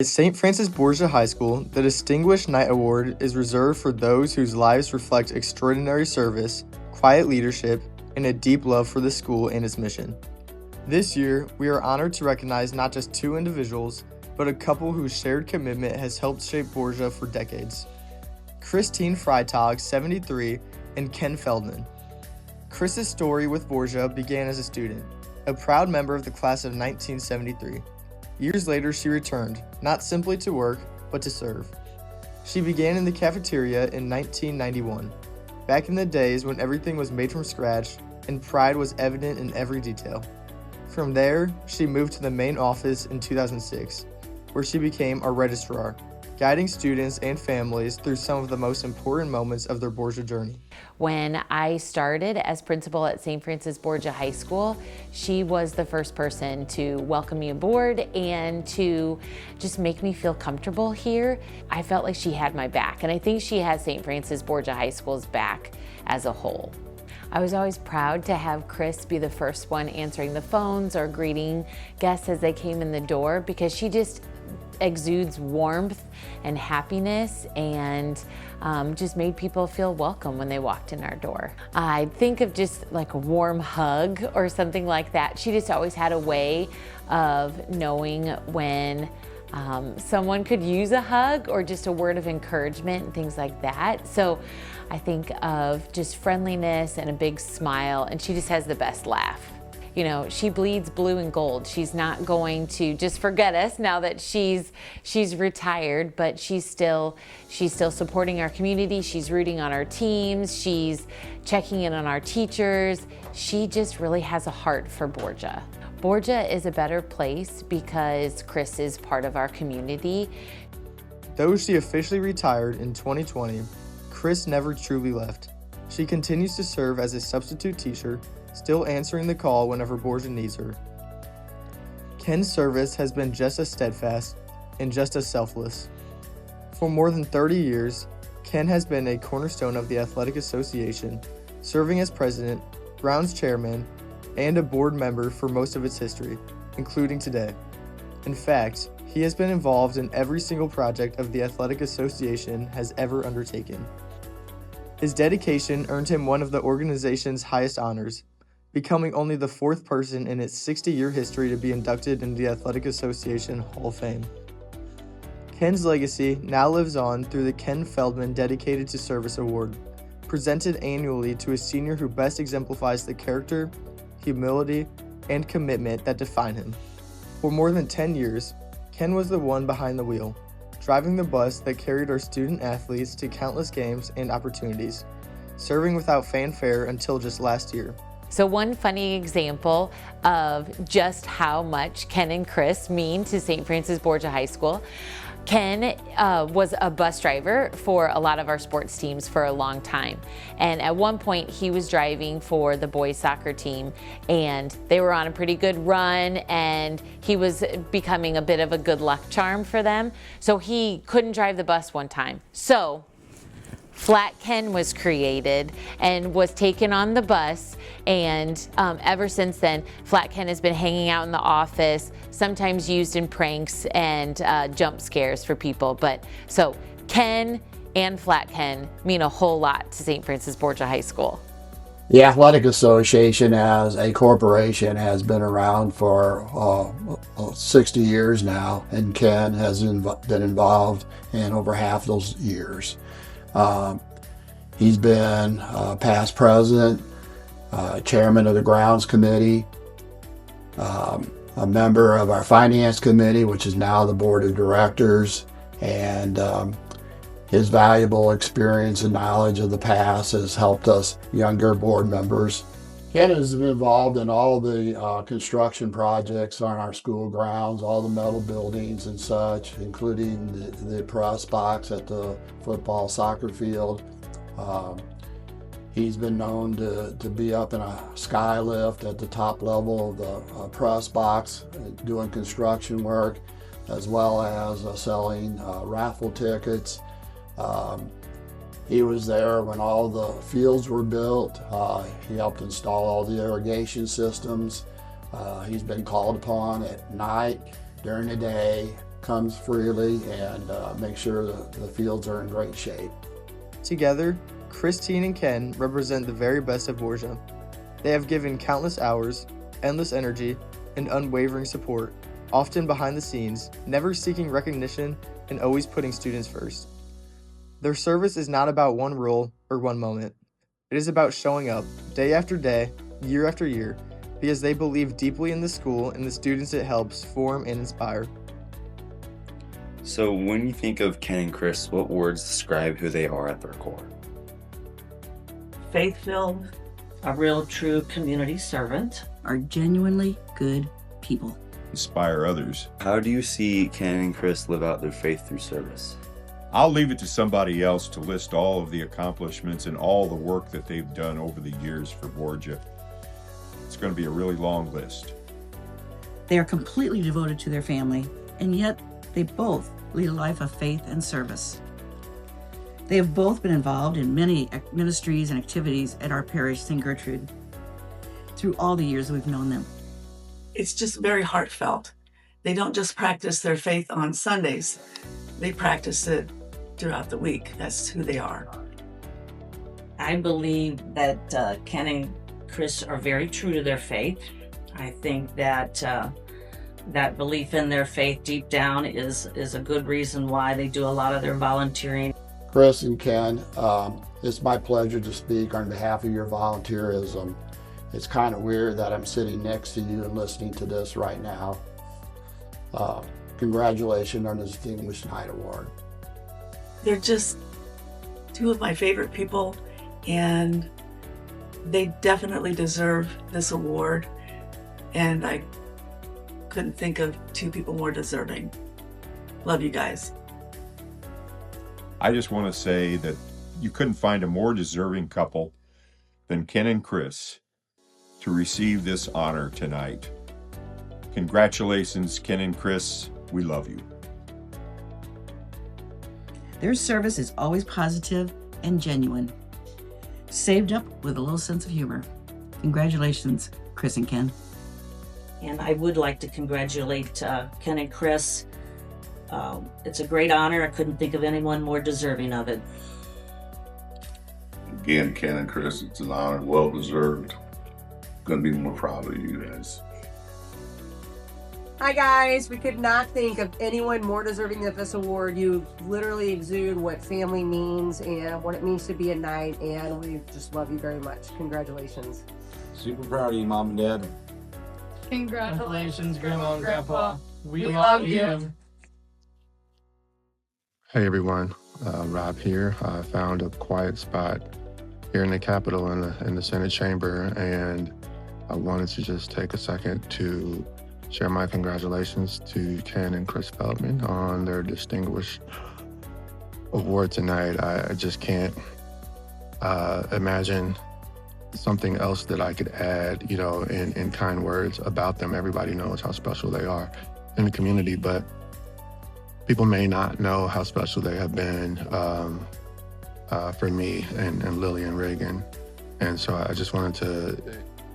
At St. Francis Borgia High School, the Distinguished Knight Award is reserved for those whose lives reflect extraordinary service, quiet leadership, and a deep love for the school and its mission. This year, we are honored to recognize not just two individuals, but a couple whose shared commitment has helped shape Borgia for decades. Christine Freitag, 73, and Ken Feldman. Chris's story with Borgia began as a student, a proud member of the class of 1973. Years later, she returned, not simply to work, but to serve. She began in the cafeteria in 1991, back in the days when everything was made from scratch and pride was evident in every detail. From there, she moved to the main office in 2006, where she became our registrar, guiding students and families through some of the most important moments of their Borgia journey. When I started as principal at St. Francis Borgia High School, she was the first person to welcome me aboard and to just make me feel comfortable here. I felt like she had my back, and I think she has St. Francis Borgia High School's back as a whole. I was always proud to have Chris be the first one answering the phones or greeting guests as they came in the door, because she just exudes warmth and happiness and just made people feel welcome when they walked in our door. I think of just like a warm hug or something like that. She just always had a way of knowing when someone could use a hug or just a word of encouragement and things like that. So I think of just friendliness and a big smile, and she just has the best laugh. You know, she bleeds blue and gold. She's not going to just forget us now that she's retired, but she's still supporting our community. She's rooting on our teams. She's checking in on our teachers. She just really has a heart for Borgia. Borgia is a better place because Chris is part of our community. Though she officially retired in 2020, Chris never truly left. She continues to serve as a substitute teacher, still answering the call whenever Borgia needs her. Ken's service has been just as steadfast and just as selfless. For more than 30 years, Ken has been a cornerstone of the Athletic Association, serving as president, grounds chairman, and a board member for most of its history, including today. In fact, he has been involved in every single project of the Athletic Association has ever undertaken. His dedication earned him one of the organization's highest honors, becoming only the fourth person in its 60-year history to be inducted into the Athletic Association Hall of Fame. Ken's legacy now lives on through the Ken Feldman Dedicated to Service Award, presented annually to a senior who best exemplifies the character, humility, and commitment that define him. For more than 10 years, Ken was the one behind the wheel, driving the bus that carried our student athletes to countless games and opportunities, serving without fanfare until just last year. So one funny example of just how much Ken and Chris mean to St. Francis Borgia High School. Ken was a bus driver for a lot of our sports teams for a long time. And at one point he was driving for the boys soccer team, and they were on a pretty good run, and he was becoming a bit of a good luck charm for them. So he couldn't drive the bus one time. So Flat Ken was created and was taken on the bus, and ever since then, Flat Ken has been hanging out in the office, sometimes used in pranks and jump scares for people. But so Ken and Flat Ken mean a whole lot to St. Francis Borgia High School. The Athletic Association as a corporation has been around for 60 years now, and Ken has been involved in over half those years. He's been past president, chairman of the grounds committee, a member of our finance committee, which is now the board of directors, and his valuable experience and knowledge of the past has helped us younger board members. Ken has been involved in all the construction projects on our school grounds, all the metal buildings and such, including the press box at the football soccer field. He's been known to be up in a sky lift at the top level of the press box doing construction work, as well as selling raffle tickets. He was there when all the fields were built. He helped install all the irrigation systems. He's been called upon at night, during the day, comes freely and make sure the fields are in great shape. Together, Christine and Ken represent the very best of Borgia. They have given countless hours, endless energy, and unwavering support, often behind the scenes, never seeking recognition and always putting students first. Their service is not about one role or one moment. It is about showing up day after day, year after year, because they believe deeply in the school and the students it helps form and inspire. So when you think of Ken and Chris, what words describe who they are at their core? Faith-filled, a real true community servant, are genuinely good people. Inspire others. How do you see Ken and Chris live out their faith through service? I'll leave it to somebody else to list all of the accomplishments and all the work that they've done over the years for Borgia. It's going to be a really long list. They are completely devoted to their family, and yet they both lead a life of faith and service. They have both been involved in many ministries and activities at our parish, St. Gertrude, through all the years we've known them. it's just very heartfelt. They don't just practice their faith on Sundays, they practice it throughout the week. That's who they are. I believe that Ken and Chris are very true to their faith. I think that that belief in their faith deep down is a good reason why they do a lot of their volunteering. Chris and Ken, it's my pleasure to speak on behalf of your volunteerism. It's kind of weird that I'm sitting next to you and listening to this right now. Congratulations on the Distinguished Night Award. They're just two of my favorite people, and they definitely deserve this award. And I couldn't think of two people more deserving. Love you guys. I just want to say that you couldn't find a more deserving couple than Ken and Chris to receive this honor tonight. Congratulations, Ken and Chris. We love you. Their service is always positive and genuine, saved up with a little sense of humor. Congratulations, Chris and Ken. And I would like to congratulate Ken and Chris. It's a great honor. I couldn't think of anyone more deserving of it. Again, Ken and Chris, it's an honor, well deserved. Couldn't be more proud of you guys. Hi guys, we could not think of anyone more deserving of this award. You literally exude what family means and what it means to be a knight, and we just love you very much. Congratulations. Super proud of you, Mom and Dad. Congratulations, Grandma and Grandpa. We love you. Hey everyone, Rob here. I found a quiet spot here in the Capitol in the Senate chamber, and I wanted to just take a second to share my congratulations to Ken and Chris Feldman on their distinguished award tonight. I just can't imagine something else that I could add, in kind words about them. Everybody knows how special they are in the community, but people may not know how special they have been for me and Lily and Reagan. And so I just wanted to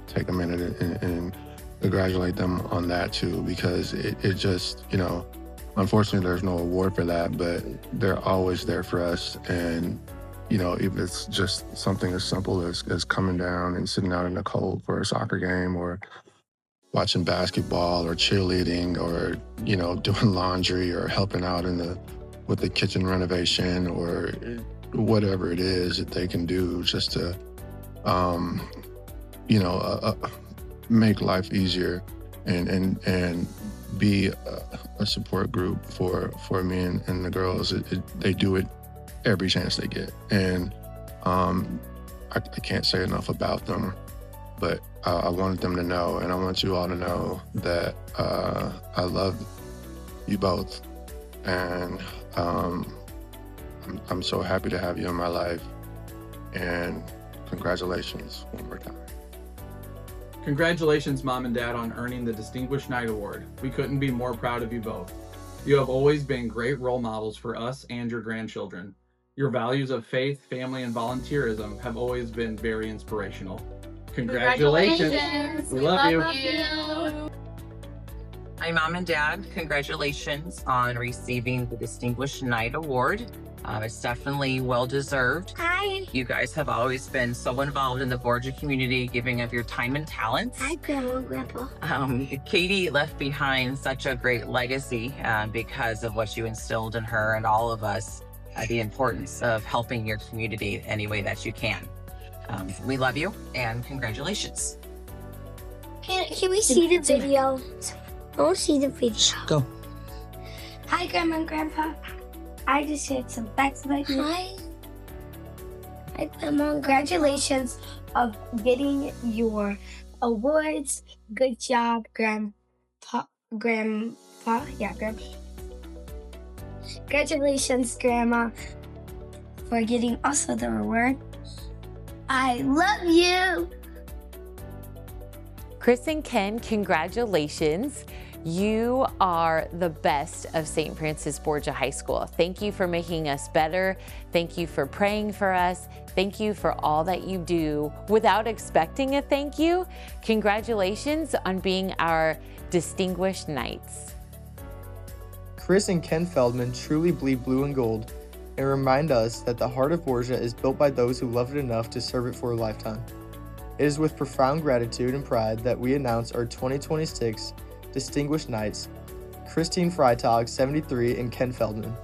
take a minute and congratulate them on that too, because it just, unfortunately there's no award for that, but they're always there for us. And, even if it's just something as simple as coming down and sitting out in the cold for a soccer game, or watching basketball, or cheerleading, or, doing laundry, or helping out with the kitchen renovation, or whatever it is that they can do just to, make life easier and be a support group for me and the girls. They do it every chance they get. And I can't say enough about them, but I wanted them to know, and I want you all to know that I love you both. And I'm so happy to have you in my life. And congratulations one more time. Congratulations, Mom and Dad, on earning the Distinguished Night Award. We couldn't be more proud of you both. You have always been great role models for us and your grandchildren. Your values of faith, family, and volunteerism have always been very inspirational. Congratulations. We love you. Hi, Mom and Dad. Congratulations on receiving the Distinguished Knight Award. It's definitely well-deserved. Hi. You guys have always been so involved in the Borgia community, giving of your time and talents. Hi, Grandma and Grandpa. Katie left behind such a great legacy because of what you instilled in her and all of us, the importance of helping your community any way that you can. We love you and congratulations. Can we see the video? I want to see the video. Go. Hi, Grandma and Grandpa. I just shared some facts about you. Hi. Hi, Grandma. Congratulations of getting your awards. Good job, Grandpa. Yeah, Grandpa. Congratulations, Grandma, for getting also the award. I love you. Chris and Ken, congratulations. You are the best of St. Francis Borgia High School. Thank you for making us better. Thank you for praying for us. Thank you for all that you do without expecting a thank you. Congratulations on being our Distinguished Knights. Chris and Ken Feldman truly bleed blue and gold and remind us that the heart of Borgia is built by those who love it enough to serve it for a lifetime. It is with profound gratitude and pride that we announce our 2026 Distinguished Knights, Christine Freitag, 73, and Ken Feldman.